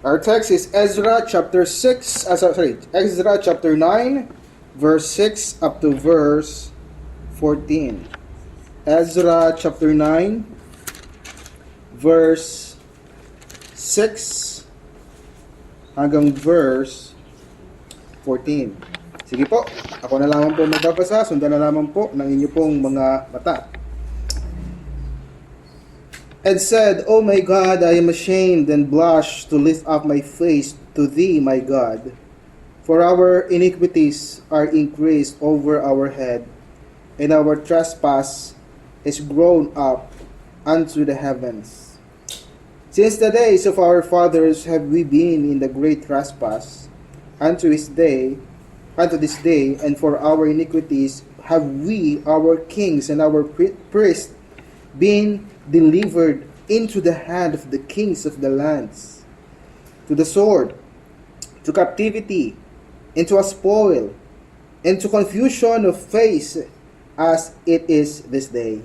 Our text is Ezra chapter 6, Ezra chapter 9, verse 6 up to verse 14. Ezra chapter 9, verse 6 hanggang verse 14. Sige po, ako na lamang po magbabasa, sundan na lamang po ng inyo pong mga mata. And said, O my God, I am ashamed and blush to lift up my face to thee, my God. For our iniquities are increased over our head, and our trespass is grown up unto the heavens. Since the days of our fathers have we been in the great trespass unto this day, and for our iniquities have we, our kings and our priests, been delivered into the hand of the kings of the lands, to the sword, to captivity, into a spoil, and to confusion of face, as it is this day.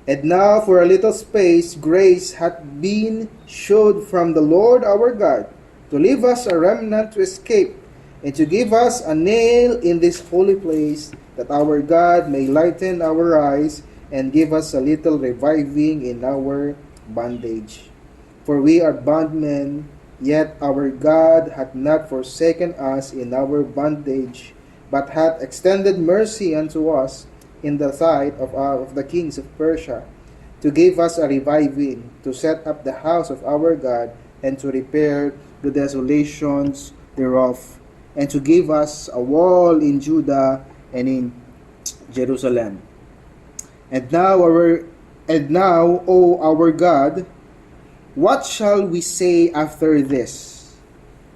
And now for a little space grace hath been showed from the Lord our God, to leave us a remnant to escape, and to give us a nail in this holy place, that our God may lighten our eyes, and give us a little reviving in our bondage. For we are bondmen, yet our God hath not forsaken us in our bondage, but hath extended mercy unto us in the sight of the kings of Persia, to give us a reviving, to set up the house of our God, and to repair the desolations thereof, and to give us a wall in Judah and in Jerusalem. And now, O our God, what shall we say after this?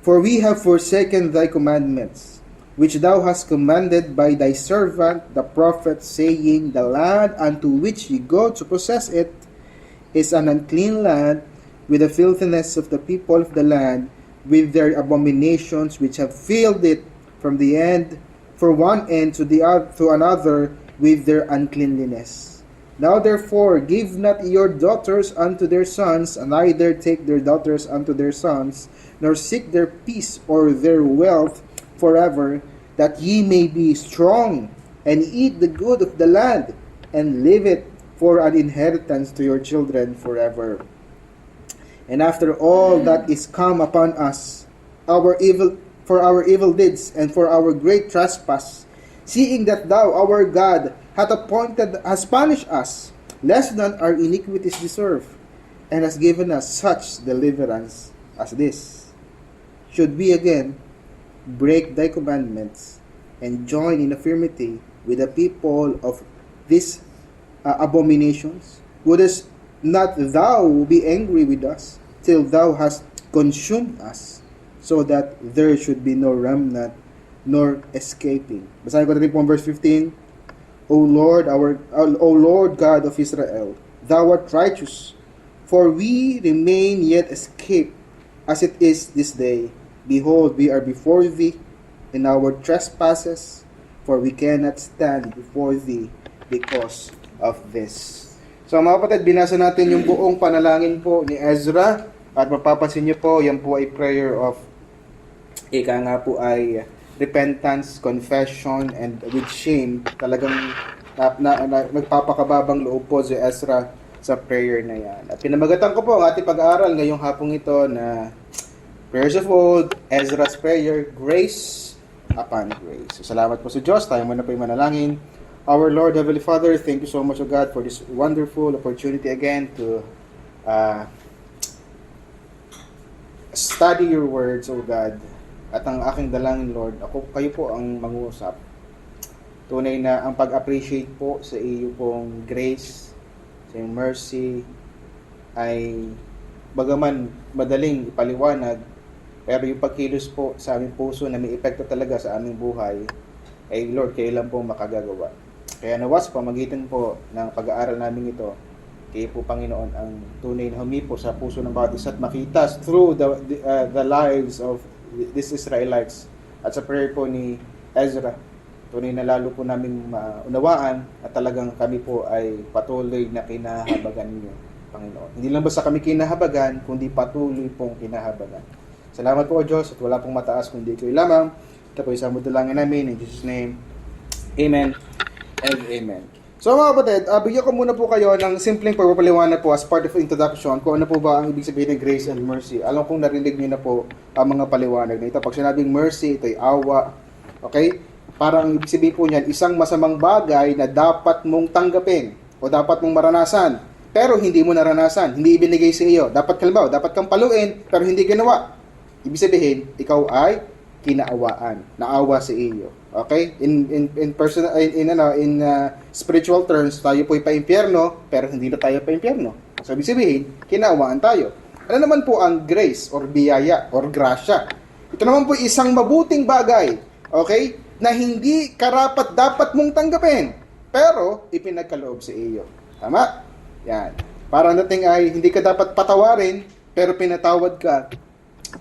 For we have forsaken thy commandments, which thou hast commanded by thy servant the prophet, saying, The land unto which ye go to possess it is an unclean land, with the filthiness of the people of the land, with their abominations which have filled it from one end to another, with their uncleanliness. Now therefore give not your daughters unto their sons, and neither take their daughters unto their sons, nor seek their peace or their wealth forever, that ye may be strong, and eat the good of the land, and leave it for an inheritance to your children forever. And after all that is come upon us, our evil deeds, and for our great trespass, seeing that thou, our God, has punished us, less than our iniquities deserve, and has given us such deliverance as this, should we again break thy commandments, and join in affirmity with the people of these abominations? Wouldest not thou be angry with us, till thou hast consumed us, so that there should be no remnant, nor escaping? Basahin ko natin po ang verse 15. O Lord God of Israel, thou art righteous, for we remain yet escape, as it is this day. Behold, we are before thee in our trespasses, for we cannot stand before thee because of this. So mga kapatid, binasa natin yung buong panalangin po ni Ezra, at mapapansin niyo po, yan po ay prayer of, ika nga po ay repentance, confession, and with shame. Talagang nagpapakababang loob po si Ezra sa prayer na yan. At pinamagatan ko po ang ating pag-aaral ngayong hapong ito na Prayers of Old, Ezra's Prayer, Grace upon Grace. So, salamat po sa Diyos. Tayo muna po yung manalangin. Our Lord, Heavenly Father, thank you so much, O God, for this wonderful opportunity again to study your words, O God. At ang aking dalangin, Lord, kayo po ang mangusap. Tunay na ang pag-appreciate po sa iyo pong grace, sa iyong mercy, ay bagaman madaling ipaliwanag, pero yung pagkilos po sa aming puso na may epekto talaga sa aming buhay, ay Lord, kayo lang po makagagawa. Kaya nawas pamagitan po ng pag-aaral namin ito, kayo po Panginoon ang tunay na humipo sa puso ng bawat isa at makita through the lives of these Israelites. At sa prayer po ni Ezra, tunay na lalo po namin maunawaan at talagang kami po ay patuloy na kinahabagan niyo, Panginoon. Hindi lang basta kami kinahabagan, kundi patuloy pong kinahabagan. Salamat po, O Diyos, at wala pong mataas kundi ikaw lamang. Ito po isang mudulangin namin. In Jesus' name, Amen and Amen. So mga kapatid, bigyan ko muna po kayo ng simpleng pagpapaliwanag po as part of introduction kung ano po ba ang ibig sabihin ng grace and mercy. Alam kong narinig niyo na po ang mga paliwanag na ito. Pag sinabing mercy, ito ay awa. Okay? Parang ibig sabihin po niyan, isang masamang bagay na dapat mong tanggapin o dapat mong maranasan, pero hindi mo naranasan, hindi ibinigay sa iyo. Dapat kalbaw, dapat kang paluin, pero hindi ginawa. Ibig sabihin, ikaw ay kinaawaan, naawa sa iyo. Okay? In spiritual terms, tayo po ay pa-impyerno, pero hindi na tayo pa-impyerno. So, ibig sabihin, kinaawaan tayo. Ano naman po ang grace or biyaya or grasya? Ito naman po isang mabuting bagay, okay, na hindi karapat dapat mong tanggapin, pero ipinagkaloob sa iyo. Tama? Yan. Parang dating ay hindi ka dapat patawarin, pero pinatawad ka.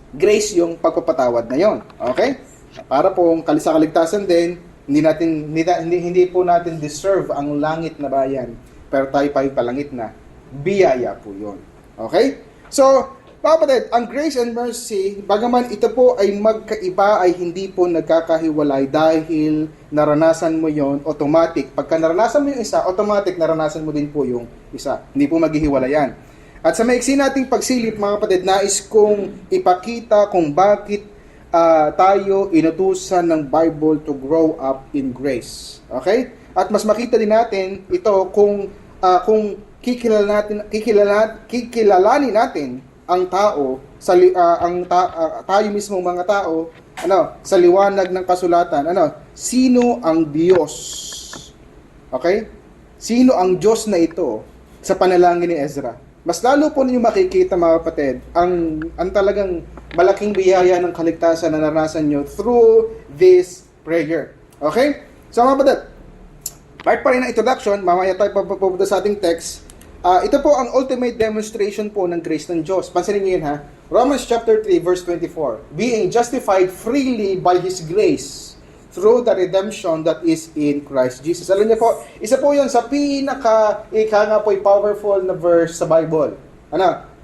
Grace yung pagpapatawad na yon. Okay? Para pong sa kaligtasan din, hindi po natin deserve ang langit na bayan, pero tayo pa yung palangit na biyaya po yon. Okay? So, kapatid, ang grace and mercy, bagaman ito po ay magkaiba, ay hindi po nagkakahiwalay dahil naranasan mo yon automatic. Pagka naranasan mo yung isa, automatic naranasan mo din po yung isa. Hindi po maghihiwalayan. At sa maiksi nating pagsilip, mga kapatid, nais kong ipakita kung bakit tayo inutusan ng Bible to grow up in grace. Okay? At mas makita din natin ito kung kikilalanin natin ang tao sa tayo mismo mga tao sa liwanag ng kasulatan. Sino ang Diyos? Okay? Sino ang Diyos na ito sa panalangin ni Ezra? Mas lalo po ninyo makikita, mga kapatid, ang talagang malaking biyaya ng kaligtasan na naranasan nyo through this prayer. Okay? So mga kapatid, part pa rin ng introduction, mamaya tayo papunta sa ating text. Ito po ang ultimate demonstration po ng grace ng Diyos. Pansinin niyo yun, ha? Romans chapter 3 verse 24. Being justified freely by His grace through the redemption that is in Christ Jesus. Alam niyo po, isa po yun sa nga po powerful na verse sa Bible.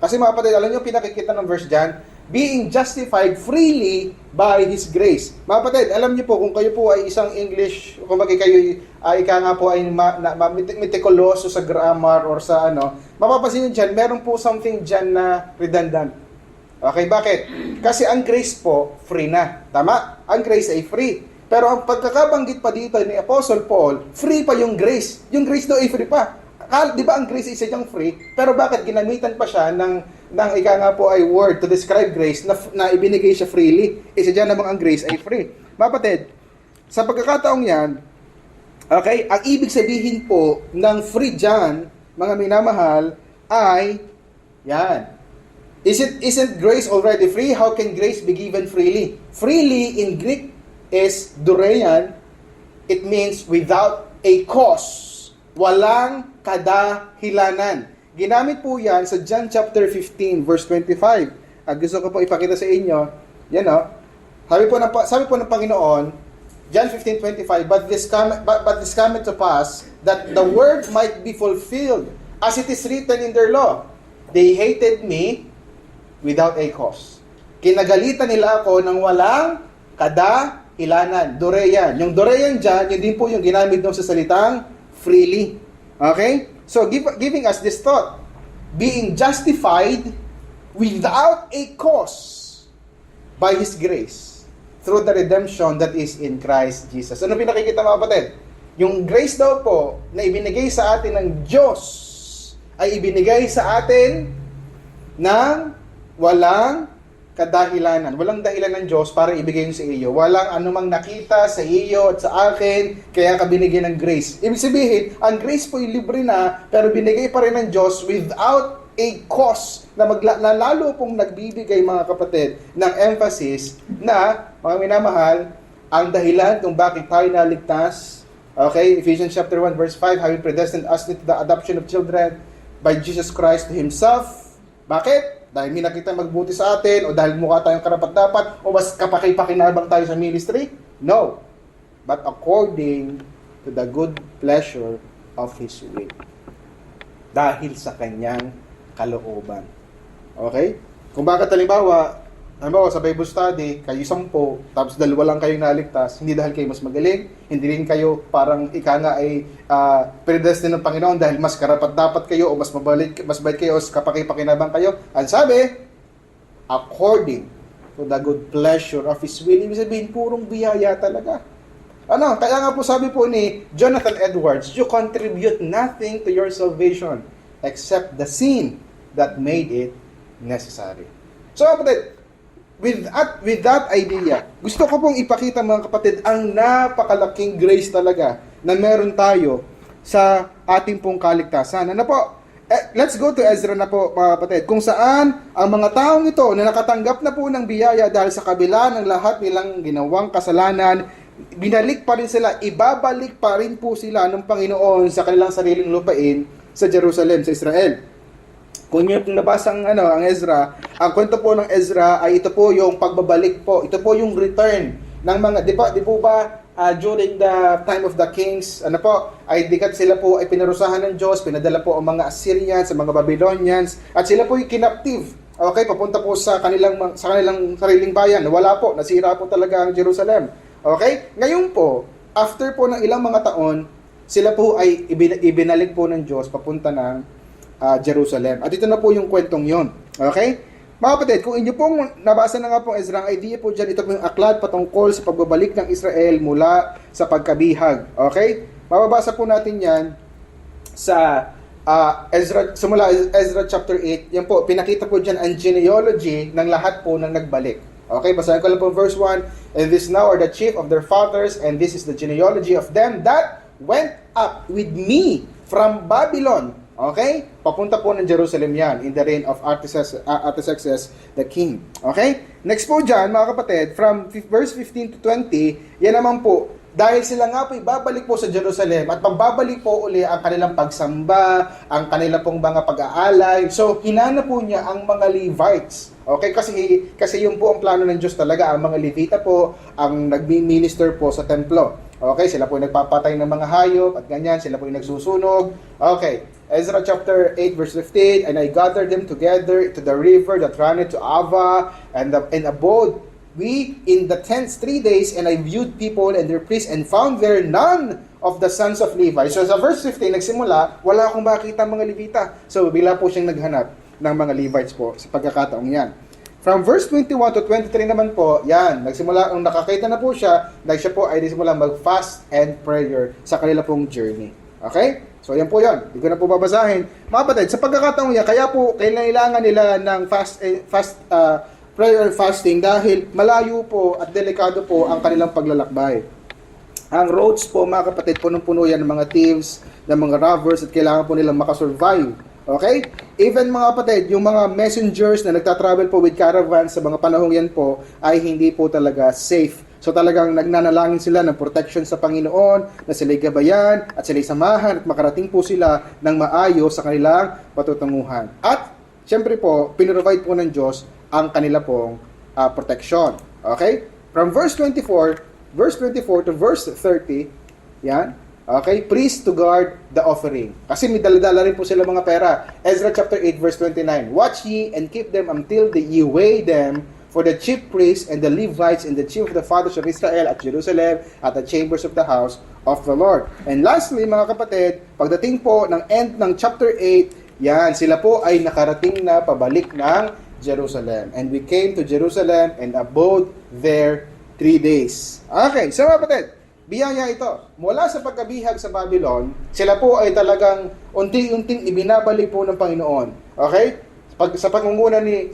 Kasi mga kapatid, alam niyo pinakikita ng verse dyan, being justified freely by His grace. Mga kapatid, alam niyo po, kung kayo po ay isang English, kung kayo nga po ay meticuloso sa grammar or sa mapapansin niyo dyan, meron po something dyan na redundant. Okay, bakit? Kasi ang grace po, free na. Tama? Ang grace ay free. Pero ang pagkakabanggit pa dito ni Apostle Paul, free pa yung grace. Yung grace daw ay free pa. Di ba ang grace isa diyang free? Pero bakit ginamitan pa siya ng nga po ay word to describe grace na ibinigay siya freely? Isa diyan namang ang grace ay free. Mapatid, sa pagkakataong yan, okay, ang ibig sabihin po ng free dyan, mga minamahal, ay yan. Isn't grace already free? How can grace be given freely? Freely in Greek is dorean. It means without a cause. Walang kadahilanan. Ginamit po yan sa John chapter 15 verse 25. At gusto ko po ipakita sa inyo, yan sabi po ng Panginoon, John 15:25, but this cometh to pass, that the word might be fulfilled, as it is written in their law. They hated me without a cause. Kinagalitan nila ako ng walang kadahilanan. Dorean. Yung dorean dyan, yun din po yung ginamit doon sa salitang freely. Okay? So, giving us this thought. Being justified without a cause by His grace through the redemption that is in Christ Jesus. Ano pinakikita, mga kapatid? Yung grace daw po na ibinigay sa atin ng Diyos ay ibinigay sa atin ng walang kadahilanan. Walang dahilan ng Diyos para ibigay yun sa iyo. Walang anumang nakita sa iyo at sa akin, kaya ka binigyan ng grace. Ibig sabihin, ang grace po ay libre na, pero binigay pa rin ng Diyos without a cause na lalo pong nagbibigay, mga kapatid, ng emphasis na, mga minamahal, ang dahilan kung bakit tayo naligtas. Okay, Ephesians chapter 1 verse 5, having predestined us into the adoption of children by Jesus Christ to Himself. Bakit? Dahil may nakita magbuti sa atin, o dahil mukha tayong karapat-dapat, o mas kapaki-pakinabang tayo sa ministry? No. But according to the good pleasure of His will. Dahil sa Kanyang kalooban. Okay? Kung bakit halimbawa, Ano, sa Bible study, kayo 10, tapos 2 lang kayong naligtas, hindi dahil kayo mas magaling, hindi rin kayo parang ika nga ay predestined ng Panginoon dahil mas karapat dapat kayo o mas bait kayo o kapakipakinabang kayo. Ang sabi, according to the good pleasure of His will. Ibig sabihin, purong biyaya talaga. Ano, kaya nga po sabi po ni Jonathan Edwards, you contribute nothing to your salvation except the sin that made it necessary. So, kapatid, with that idea, gusto ko pong ipakita mga kapatid ang napakalaking grace talaga na meron tayo sa ating pong kaligtasan. Ano po? Let's go to Ezra na po mga kapatid. Kung saan ang mga taong ito na nakatanggap na po ng biyaya dahil sa kabila ng lahat nilang ginawang kasalanan, binalik pa rin sila, ibabalik pa rin po sila ng Panginoon sa kanilang sariling lupain sa Jerusalem, sa Israel. Kung nyo pong nabasa ang Ezra, ang kwento po ng Ezra ay ito po yung pagbabalik po. Ito po yung return ng mga, di po ba during the time of the kings, ay dikat sila po ay pinarusahan ng Diyos, pinadala po ang mga Assyrians, ang mga Babylonians, at sila po yung kinaptive. Okay, papunta po sa kanilang sariling bayan. Wala po, nasira po talaga ang Jerusalem. Okay? Ngayon po, after po ng ilang mga taon, sila po ay ibinalik po ng Diyos papunta ng Jerusalem. At ito na po yung kwentong yon. Okay? Mga kapatid, kung inyo pong nabasa na nga pong Ezra, ang idea po dyan, ito po yung aklat patungkol sa pagbabalik ng Israel mula sa pagkabihag. Okay? Mababasa po natin yan sa Ezra chapter 8. Yan po, pinakita po dyan ang genealogy ng lahat po ng nagbalik. Okay, basahin ko lang po verse 1. And this now are the chief of their fathers, and this is the genealogy of them that went up with me from Babylon. Okay? Papunta po ng Jerusalem yan in the reign of Artaxerxes the king. Okay? Next po dyan, mga kapatid, from verse 15 to 20, yan naman po, dahil sila nga po ibabalik po sa Jerusalem at magbabalik po uli ang kanilang pagsamba, ang kanilang pong mga pag-aalay. So, hinana po niya ang mga Levites. Okay? Kasi yun po ang plano ng Diyos talaga. Ang mga Levita po, ang nag-minister po sa templo. Okay? Sila po yung nagpapatay ng mga hayop at ganyan. Sila po yung nagsusunog. Okay. Ezra chapter 8 verse 15, and I gathered them together to the river that runneth to Ava, and abode we in the tents 3 days, and I viewed people and their priests, and found there none of the sons of Levi. So sa verse 15, nagsimula, wala akong makita mga Levita. So bila po siyang naghanap ng mga Levites po sa pagkakataong yan. From verse 21 to 23 naman po, yan, nagsimula, nung nakakita na po siya po ay nagsimula mag-fast and prayer sa kanila pong journey. Okay? So, yan po yan. Hindi ko na po babasahin. Mga kapatid, sa pagkakataong yan, kaya po kailangan nila ng prayer and fasting dahil malayo po at delikado po ang kanilang paglalakbay. Ang roads po, mga kapatid, punong-puno yan ng mga thieves, ng mga robbers, at kailangan po nilang makasurvive. Okay? Even mga kapatid, yung mga messengers na nagtatravel po with caravans sa mga panahong yan po, ay hindi po talaga safe. So talagang nagnanalangin sila ng protection sa Panginoon, na sila'y gabayan at sila'y samahan at makarating po sila ng maayos sa kanilang patutunguhan. At syempre po, pinrovide po ng Diyos ang kanila pong protection. Okay? From verse 24 to verse 30, yan. Okay? Priest to guard the offering. Kasi may dala-dala rin po sila mga pera. Ezra chapter 8 verse 29. Watch ye and keep them until ye weigh them for the chief priests and the Levites and the chief of the fathers of Israel at Jerusalem at the chambers of the house of the Lord. And lastly, mga kapatid, pagdating po ng end ng chapter 8, yan, sila po ay nakarating na pabalik ng Jerusalem. And we came to Jerusalem and abode there 3 days. Okay, so mga kapatid, biyaya ito. Mula sa pagkabihag sa Babylon, sila po ay talagang unti-unting ibinabalik po ng Panginoon. Okay? Sa pangunguna ni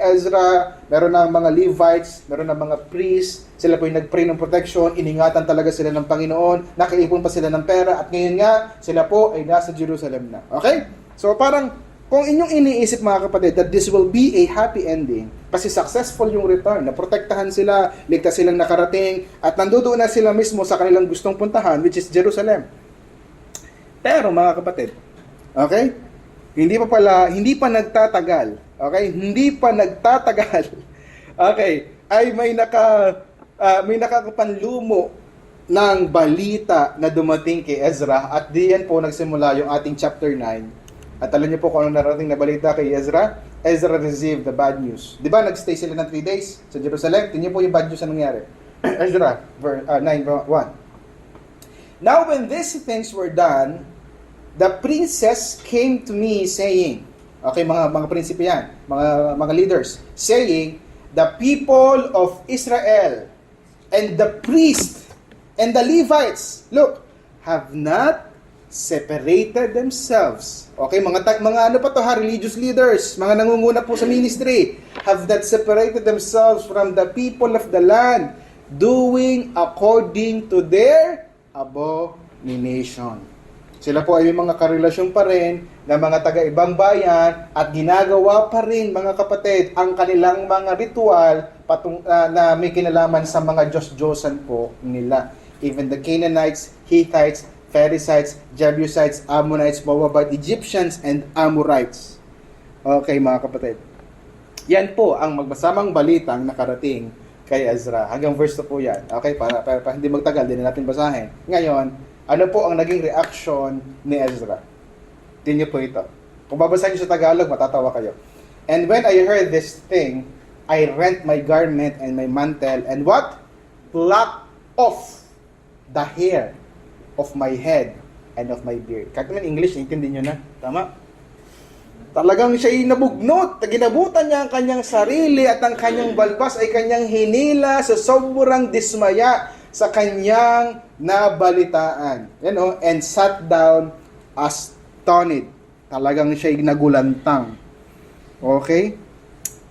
Ezra, meron ng mga Levites, meron ng mga priests, sila po yung nag-pray ng protection, iningatan talaga sila ng Panginoon, nakaipon pa sila ng pera, at ngayon nga, sila po ay nasa Jerusalem na. Okay? So parang, kung inyong iniisip mga kapatid, that this will be a happy ending, kasi successful yung return, naprotektahan sila, ligtas silang nakarating, at nandoon na sila mismo sa kanilang gustong puntahan, which is Jerusalem. Pero mga kapatid, okay? Hindi pa nagtatagal. Okay? Hindi pa nagtatagal. Okay, ay may nakakapanlumo ng balita na dumating kay Ezra at diyan po nagsimula yung ating chapter 9. At alam niyo po kung anong narating na balita kay Ezra? Ezra received the bad news. Di ba, nagstay sila ng 3 days sa Jerusalem? Tingnan po yung bad news na nangyari. Ezra 9:1. Now when these things were done, the princess came to me saying, okay, mga prinsipe yan, mga leaders, saying, the people of Israel and the priest and the Levites, look, have not separated themselves. Okay, mga ano pa to ha, religious leaders, mga nangunguna po sa ministry, have not separated themselves from the people of the land, doing according to their abomination. Sila po ay may mga karelasyon pa rin na mga taga-ibang bayan at ginagawa pa rin, mga kapatid, ang kanilang mga ritual na may kinalaman sa mga Diyos-Diyosan po nila. Even the Canaanites, Hittites, Perizzites, Jebusites, Ammonites, Moabites, Egyptians, and Amorites. Okay, mga kapatid. Yan po ang magbasamang balitang nakarating kay Ezra. Hanggang verse 2 po yan. Okay, para hindi magtagal, din natin basahin. Ngayon, ano po ang naging reaction ni Ezra? Tingnan niyo po ito. Kung babasahin niyo sa Tagalog, matatawa kayo. And when I heard this thing, I rent my garment and my mantle, and what? Plucked off the hair of my head and of my beard. Kahit naman English, intindihin niyo na. Tama? Talagang siya'y nabugnot, ginabutan niya ang kanyang sarili at ang kanyang balbas ay kanyang hinila sa sobrang dismaya sa kanyang nabalitaan. And sat down astonished. Talagang siya'y nagulantang. Okay?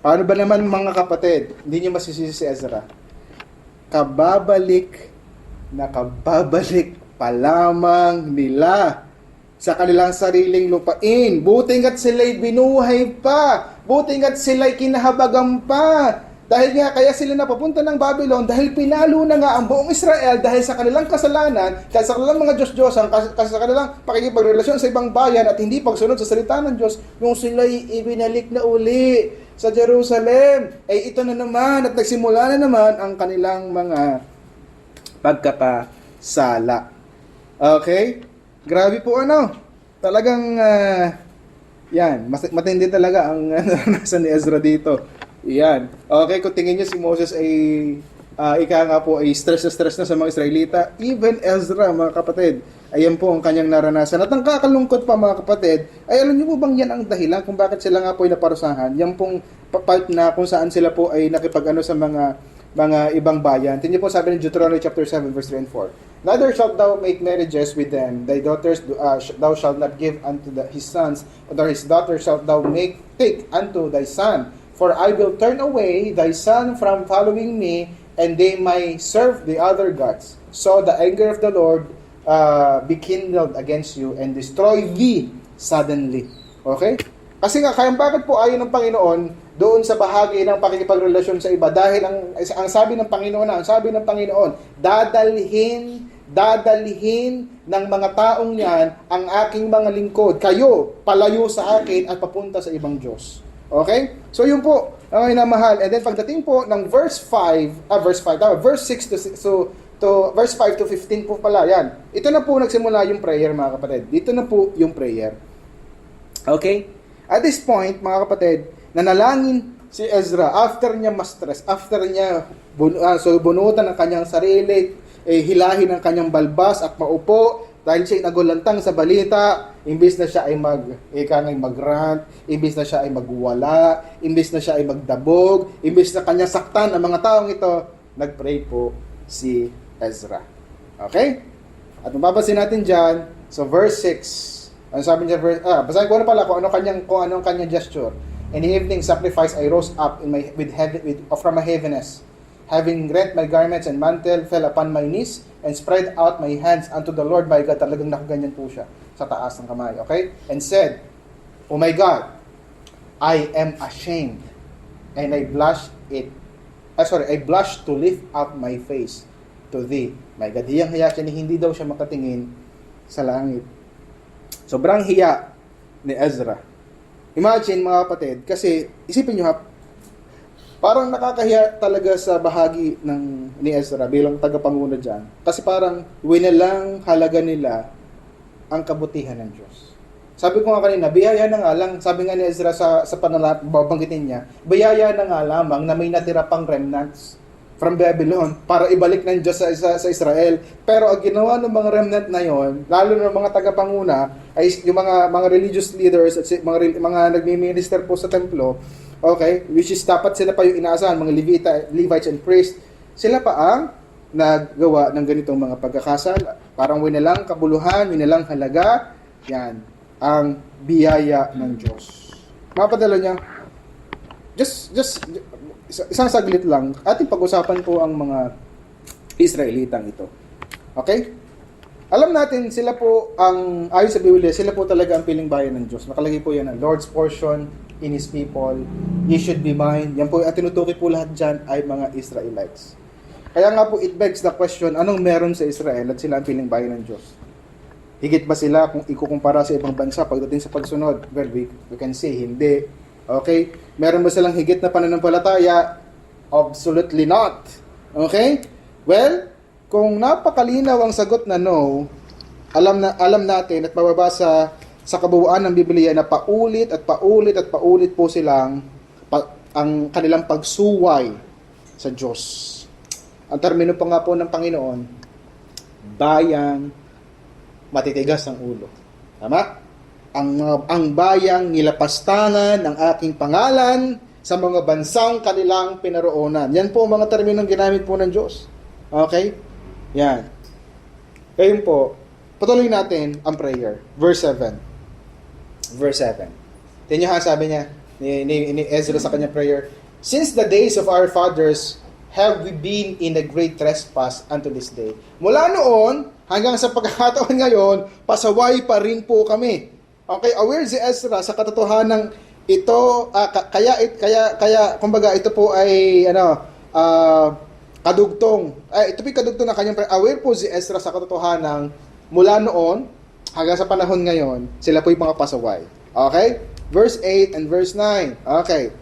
Paano ba naman mga kapatid? Hindi niyo masisisi si Ezra. Kababalik pa lamang nila sa kanilang sariling lupain. Buti nga't sila'y binuhay pa. Buti nga't sila'y kinahabagan pa. Dahil nga, kaya sila napapunta ng Babylon dahil pinalo na nga ang buong Israel dahil sa kanilang kasalanan, kasi sa kanilang mga Diyos-Diyosan, kasi sa kanilang pakikipagrelasyon sa ibang bayan at hindi pagsunod sa salita ng Diyos, nung sila'y ibinalik na uli sa Jerusalem, ay ito na naman at nagsimula na naman ang kanilang mga pagkakasala. Okay? Grabe po talagang yan, matindi talaga ang nasa ni Ezra dito. Yan. Okay, kung tingin niyo si Moses ay ika nga po ay stress na sa mga Israelita, even Ezra, mga kapatid, ayan po ang kanyang naranasan. At ang kakalungkot pa, mga kapatid, ay alam niyo po bang yan ang dahilan kung bakit sila nga po ay naparusahan? Yan pong part na kung saan sila po ay nakipag-ano sa mga ibang bayan. Tingnan po sabi ng Deuteronomy chapter 7 verse 3 and 4. Neither shalt thou make marriages with them, thy daughters thou shalt not give unto his sons, or his daughters shalt thou take unto thy son. For I will turn away thy son from following me, and they may serve the other gods. So the anger of the Lord be kindled against you, and destroy thee suddenly. Okay? Kasi nga, kaya bakit po ayaw ng Panginoon doon sa bahagi ng pakikipagrelasyon sa iba? Dahil ang sabi ng Panginoon, dadalhin ng mga taong yan ang aking mga lingkod. Kayo, palayo sa akin at papunta sa ibang Diyos. Okay? So yun po, ang minamahal. And then pagdating po ng verse 6 to verse 5 to 15 po pala, yan. Ito na po nagsimula yung prayer, mga kapatid. Dito na po yung prayer. Okay? At this point, mga kapatid, nanalangin si Ezra after niya ma-stress, after niya bunutan ang kanyang sarili, hilahin ang kanyang balbas at maupo dahil siya nagulantang sa balita, imbis na siya ay mag-rant, imbis na siya ay magwala, imbis na siya ay magdabog, imbis na kanya saktan ang mga taong ito, nagpray po si Ezra. Okay? At mababasin natin dyan, so verse 6, ang sabi niya, basahin ko na pala kung anong kanyang gesture. In the evening sacrifice, I rose up from my heaviness. Having rent my garments and mantle, fell upon my knees, and spread out my hands unto the Lord my God. Talagang nakaganyan po siya sa taas ng kamay. Okay? And said, Oh my God, I am ashamed, and I blush to lift up my face to thee. My God, hiyang-hiya siya, hindi daw siya makatingin sa langit. Sobrang hiya ni Ezra. Imagine, mga kapatid, kasi isipin nyo parang nakakahiya talaga sa bahagi ni Ezra bilang tagapanguna dyan. Kasi parang winalang halaga nila ang kabutihan ng Diyos. Sabi ko nga kanina, biyaya na nga lang, sabi nga ni Ezra sa babanggitin niya, biyaya na nga lamang na may natira pang remnants from Babylon para ibalik ng Diyos sa Israel. Pero ang ginawa ng mga remnant na yon, lalo ng mga tagapanguna, ay yung mga religious leaders at mga nagmi-minister po sa templo, okay, which is dapat sila pa yung inaasahan, mga Levites and priests, sila pa ang naggawa ng ganitong mga pagkakasal. Parang winalang kabuluhan, winalang halaga, yan ang biyaya ng Diyos. Mapadala niya, just isang saglit lang, ating pag-usapan po ang mga Israelitang ito. Okay? Alam natin, sila po ang, ayon sa Biblia, sila po talaga ang piling bayan ng Diyos. Nakalagay po yan, ang Lord's portion in His people, ye should be mine. Yan po, at tinutukoy po lahat dyan ay mga Israelites. Kaya nga po, it begs the question, anong meron sa Israel at sila ang piling bayan ng Diyos? Higit ba sila kung ikukumpara sa ibang bansa pagdating sa pagsunod? Well, we can say hindi. Okay? Meron ba silang higit na pananampalataya? Absolutely not. Okay? Well, kung napakalinaw ang sagot na no, alam natin at mababasa sa kabuuan ng Biblia na paulit at paulit at paulit po silang ang kanilang pagsuway sa Diyos. Ang termino pa nga po ng Panginoon, bayang matitigas ang ulo. Tama? Ang bayang nilapastangan ng aking pangalan sa mga bansang kanilang pinaroonan. Yan po mga terminong ginamit po ng Diyos. Okay? Yan. Ngayon po, patuloy natin ang prayer. Verse 7. Verse 7. Tingnan nyo ha, sabi niya ni Ezra sa kanyang prayer, since the days of our fathers have we been in a great trespass unto this day. Mula noon, hanggang sa pagkakataon ngayon, pasaway pa rin po kami. Okay, aware si Ezra sa katotohanan ito, kaya kumbaga ito po ay kadugtong. Ito po kadugtong na kanyang aware po si Ezra sa katotohanan mula noon hanggang sa panahon ngayon, sila po yung mga pasaway. Okay? Verse 8 and verse 9. Okay.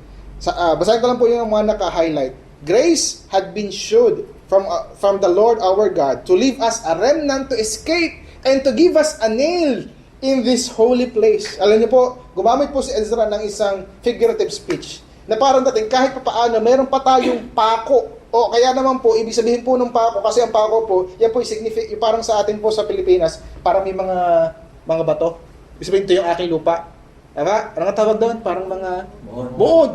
Basahin ko lang po yung mga naka-highlight. Grace had been showed from the Lord our God to leave us a remnant to escape and to give us a nail in this holy place. Alam niyo po, gumamit po si Ezra ng isang figurative speech na parang dating kahit paano meron pa tayong pako. O kaya naman po, ibig sabihin po ng pako, kasi ang pako po, yan po yung parang sa atin po sa Pilipinas, parang may mga bato. Ibig sabihin ito yung aking lupa. Tama? Ano nga tawag doon? Parang mga Moon.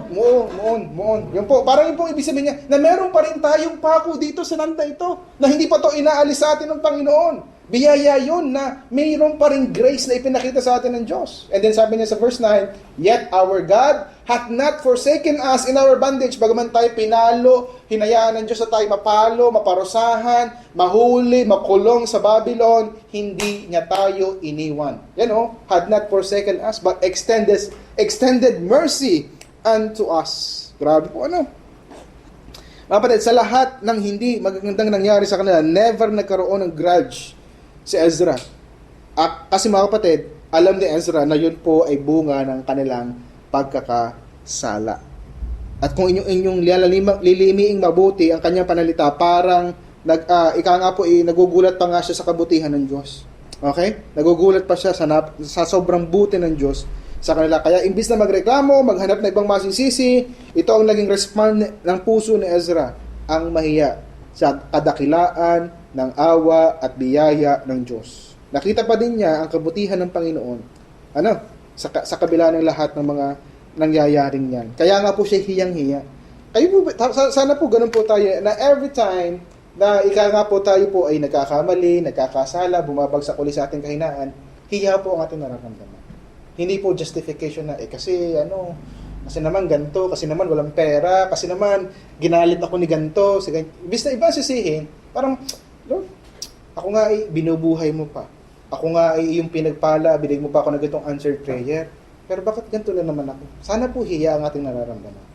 Yun po, parang yun po ibig sabihin niya na meron pa rin tayong pako dito sa landa ito na hindi pa to inaalis sa atin ng Panginoon. Biyaya yun na mayroon pa rin grace na ipinakita sa atin ng Diyos. And then sabi niya sa verse 9, yet our God hath not forsaken us in our bondage. Bagaman tayo pinalo, hinayaan ng Diyos na tayo mapalo, maparusahan, mahuli, makulong sa Babylon, hindi niya tayo iniwan. Yan had not forsaken us, but extended mercy unto us. Grabe po Mga kapatid, sa lahat ng hindi magagandang nangyari sa kanila, never nagkaroon ng grudge si Ezra. Kasi mga kapatid, alam ni Ezra na yun po ay bunga ng kanilang pagkakasala. At kung inyong lilimiing mabuti ang kanyang panalita, parang nagugulat pa nga siya sa kabutihan ng Diyos. Okay? Nagugulat pa siya sa sobrang buti ng Diyos sa kanila. Kaya imbis na magreklamo, maghanap na ibang masisisi, ito ang naging response ng puso ni Ezra, ang mahiya sa kadakilaan ng awa at biyaya ng Diyos. Nakita pa din niya ang kabutihan ng Panginoon. Sa kabila ng lahat ng mga nangyayaring yan. Kaya nga po siya hiyang-hiya. Sana po ganun po tayo na every time na nga po tayo po ay nagkakamali, nagkakasala, bumabagsak uli sa ating kahinaan, hiya po ang ating nararamdaman. Hindi po justification na kasi naman ganito, kasi naman walang pera, kasi naman ginalit ako ni ganito, ibig na iba sisihin, parang Lord, ako nga ay binubuhay mo pa. Ako nga ay yung pinagpala, binigay mo pa ako ng ganitong answered prayer. Pero bakit ganito na naman ako? Sana po hiya ang ating nararamdaman.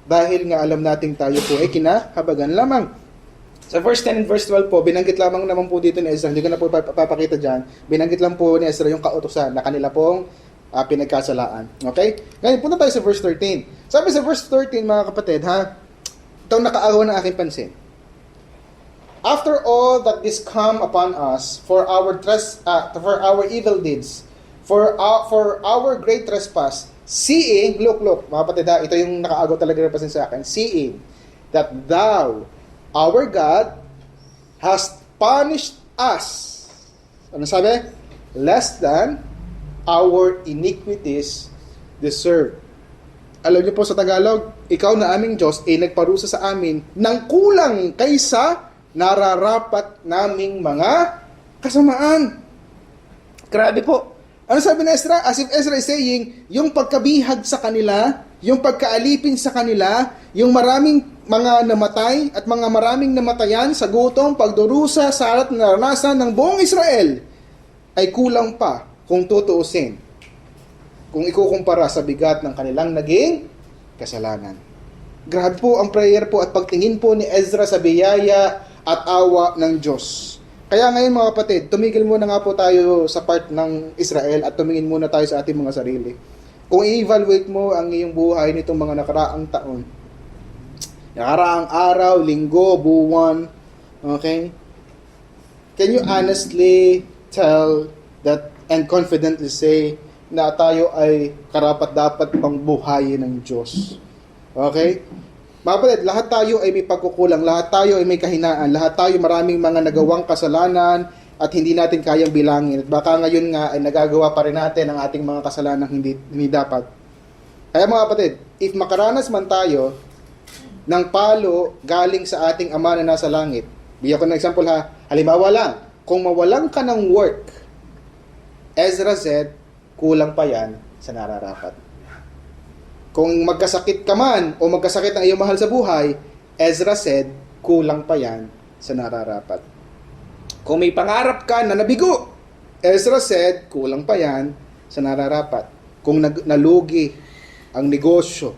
Dahil nga alam nating tayo po ay kinahabagan lamang. Sa verse 10 and verse 12 po, binanggit lamang naman po dito ni Ezra, hindi ko na po papakita dyan, binanggit lang po ni Ezra yung kautusan na kanila pong pinagkasalaan. Okay? Ngayon, punta tayo sa verse 13. Sabi sa verse 13, mga kapatid, itong nakaagaw ng aking pansin. After all that this come upon us for our evil deeds, For our great trespass, seeing, look, mga kapatid ha, ito yung nakaagaw talaga represent sa akin, seeing that thou, our God, hast punished us. Ano sabi? Less than our iniquities deserve. Alam niyo po sa Tagalog, ikaw na aming Diyos ay nagparusa sa amin ng kulang kaysa nararapat naming mga kasamaan. Grabe po. Ano sabi ni Ezra? As if Ezra is saying, yung pagkabihag sa kanila, yung pagkaalipin sa kanila, yung maraming mga namatay at mga maraming namatayan sa gutom, pagdurusa, sarat na naranasan ng buong Israel ay kulang pa kung tutuusin, kung ikukumpara sa bigat ng kanilang naging kasalanan. Grabe po ang prayer po at pagtingin po ni Ezra sa biyaya at awa ng Diyos. Kaya ngayon mga kapatid, tumigil muna nga po tayo sa part ng Israel at tumingin muna tayo sa ating mga sarili. Kung i-evaluate mo ang iyong buhay nitong mga nakaraang taon, nakaraang araw, linggo, buwan, okay? Can you honestly tell that and confidently say na tayo ay karapat-dapat pang buhayin ng Diyos? Okay? Mga kapatid, lahat tayo ay may pagkukulang, lahat tayo ay may kahinaan, lahat tayo maraming mga nagawang kasalanan at hindi natin kayang bilangin. At baka ngayon nga ay nagagawa pa rin natin ang ating mga kasalanan hindi dapat. Kaya mga kapatid, if makaranas man tayo ng palo galing sa ating Ama na nasa langit, bigyan ko ng example ha, halimbawa lang, kung mawalan ka ng work, Ezra said, kulang pa yan sa nararapat. Kung magkasakit ka man o magkasakit ang iyong mahal sa buhay, Ezra said, kulang pa yan sa nararapat. Kung may pangarap ka na nabigo, Ezra said, kulang pa yan sa nararapat. Kung nalugi ang negosyo,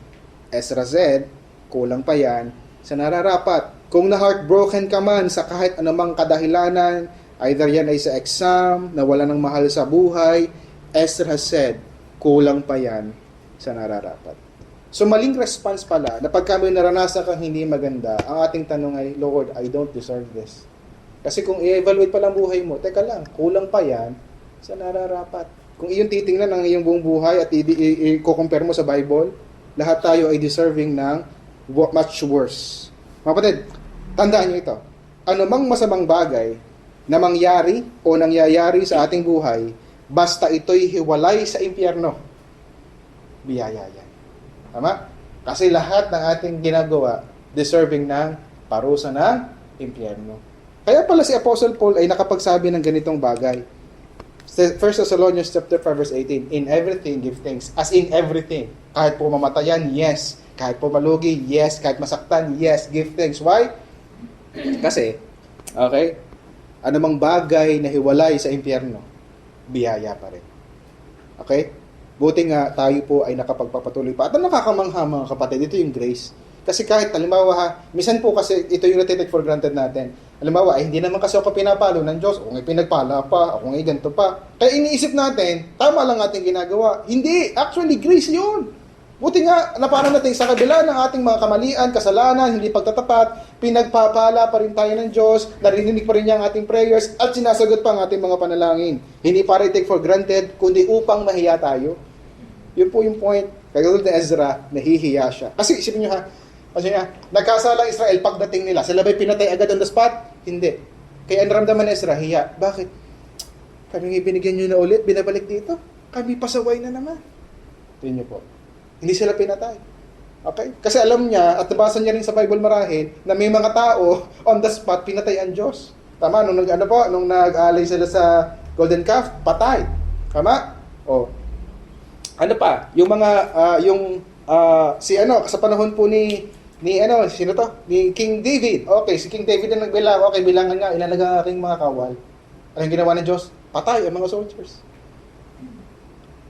Ezra said, kulang pa yan sa nararapat. Kung na-heartbroken ka man sa kahit anumang kadahilanan, either yan ay sa exam, nawala ng mahal sa buhay, Ezra said, kulang pa yan sa nararapat. So maling response pala na pag kami naranasan kang hindi maganda, ang ating tanong ay, Lord, I don't deserve this. Kasi kung i-evaluate pa lang buhay mo, teka lang, kulang pa yan sa nararapat. Kung iyong titingnan ang iyong buong buhay at i-compare mo sa Bible, lahat tayo ay deserving ng much worse. Mga kapatid, tandaan niyo ito. Anumang masamang bagay na mangyari o nangyayari sa ating buhay, basta ito'y hiwalay sa impyerno, biyaya yan. Tama? Kasi lahat ng ating ginagawa, deserving ng parusa ng impyerno. Kaya pala si Apostle Paul ay nakapagsabi ng ganitong bagay. 1 Thessalonians chapter 5 verse 18, in everything give thanks. As in everything. Kahit po mamatayan, yes. Kahit po malugi, yes. Kahit masaktan, yes. Give thanks. Why? Kasi, okay, anumang bagay na hiwalay sa impyerno, biyaya pa rin. Okay? Buti nga tayo po ay nakapagpapatuloy pa. At ang nakakamangha mga kapatid, ito yung grace. Kasi kahit, halimbawa ha, minsan po kasi ito yung natitake for granted natin. Halimbawa, ay hindi naman kasi ako pinapalo ng Diyos, o ngay pinagpala pa, o ngay ganito pa. Kaya iniisip natin, tama lang ating ginagawa. Hindi, actually, grace yun. Buti nga, napaano natin sa kabila ng ating mga kamalian, kasalanan, hindi pagtatapat, pinagpapala pa rin tayo ng Diyos, narinig pa rin niya ang ating prayers, at sinasagot pa ang ating mga panalangin. Hindi para i-take for granted, kundi upang mahiya tayo. Yun po yung point. Kaya tulad ni Ezra, nahihiya siya. Kasi isipin nyo ha, kasi nga, nagkasala Israel pagdating nila, sila ba'y pinatay agad on the spot? Hindi. Kaya naramdaman ni Ezra, hiya. Bakit? Kami binigyan nyo na ulit, binabalik dito. Kami pasaway na naman. Yun nyo po. Hindi sila pinatay. Okay? Kasi alam niya, at nabasa niya rin sa Bible marahil, na may mga tao on the spot, pinatay ang Diyos. Tama? Nung nag-aalay sila sa golden calf, patay. Tama? O. Ano pa? Yung mga, sa panahon po ni sino to? Ni King David. Okay, si King David na nagbilang. Okay, bilangan nga, ilan ang aking mga kawal. Anong ginawa ng Diyos? Patay ang mga soldiers.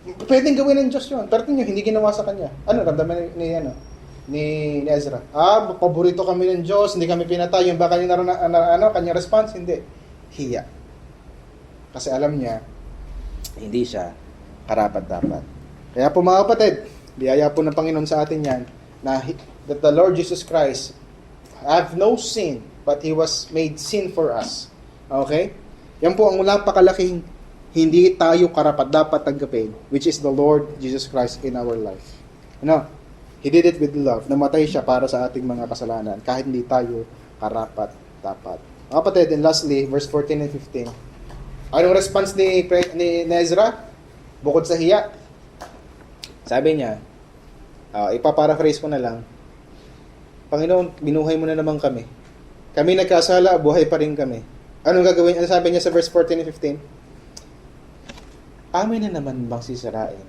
Pwedeng gawin ng Diyos yun. Pero tingnan, hindi ginawa sa kanya. Ano, ramdaman ni Ezra? Paborito kami ng Diyos, hindi kami pinatay. Yung baka yung kanyang response, hindi. Hiya. Kasi alam niya, hindi siya karapat-dapat. Kaya po mga kapatid, biyaya po ng Panginoon sa atin yan, na that the Lord Jesus Christ have no sin, but He was made sin for us. Okay? Yan po ang napakalaking hindi tayo karapat-dapat tanggapin, which is the Lord Jesus Christ in our life. Ano? He did it with love. Namatay siya para sa ating mga kasalanan kahit hindi tayo karapat-dapat. Mga kapatid, and lastly, verse 14 and 15. Anong response ni Ezra? Bukod sa hiya, sabi niya, ipaparaphrase ko na lang, Panginoon, binuhay mo na naman kami. Kami nagkasala, buhay pa rin kami. Anong gagawin? Ano sabi niya sa verse 14 and 15? Amin na naman bang sisirain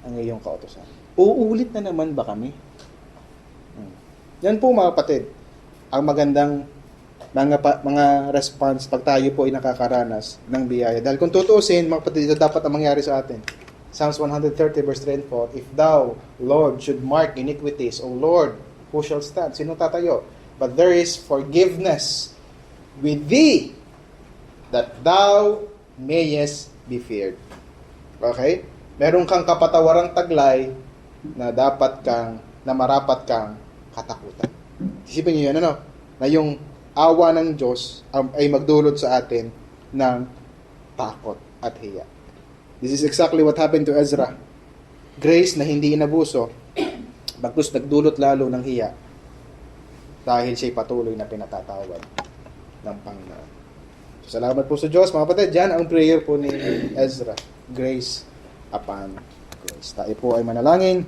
ang iyong kautusan? Uulit na naman ba kami? Yan po mga kapatid, ang magandang mga response pag tayo po ay nakakaranas ng biyaya. Dahil kung tutuusin, mga kapatid, ito dapat ang mangyari sa atin. Psalms 130 verse 3 and 4, If thou, Lord, should mark iniquities, O Lord, who shall stand? Sino tatayo? But there is forgiveness with thee, that thou mayest be feared. Okay? Meron kang kapatawarang taglay na marapat kang katakutan. Isipin niyo yan, ano? Na yung awa ng Diyos ay magdulot sa atin ng takot at hiya. This is exactly what happened to Ezra. Grace na hindi inabuso, bagkus nagdulot lalo ng hiya dahil siya'y patuloy na pinatatawad ng Panginoon. So, salamat po sa Diyos, mga kapatid. Yan ang prayer po ni Ezra. Grace upon grace. Tayo po ay manalangin.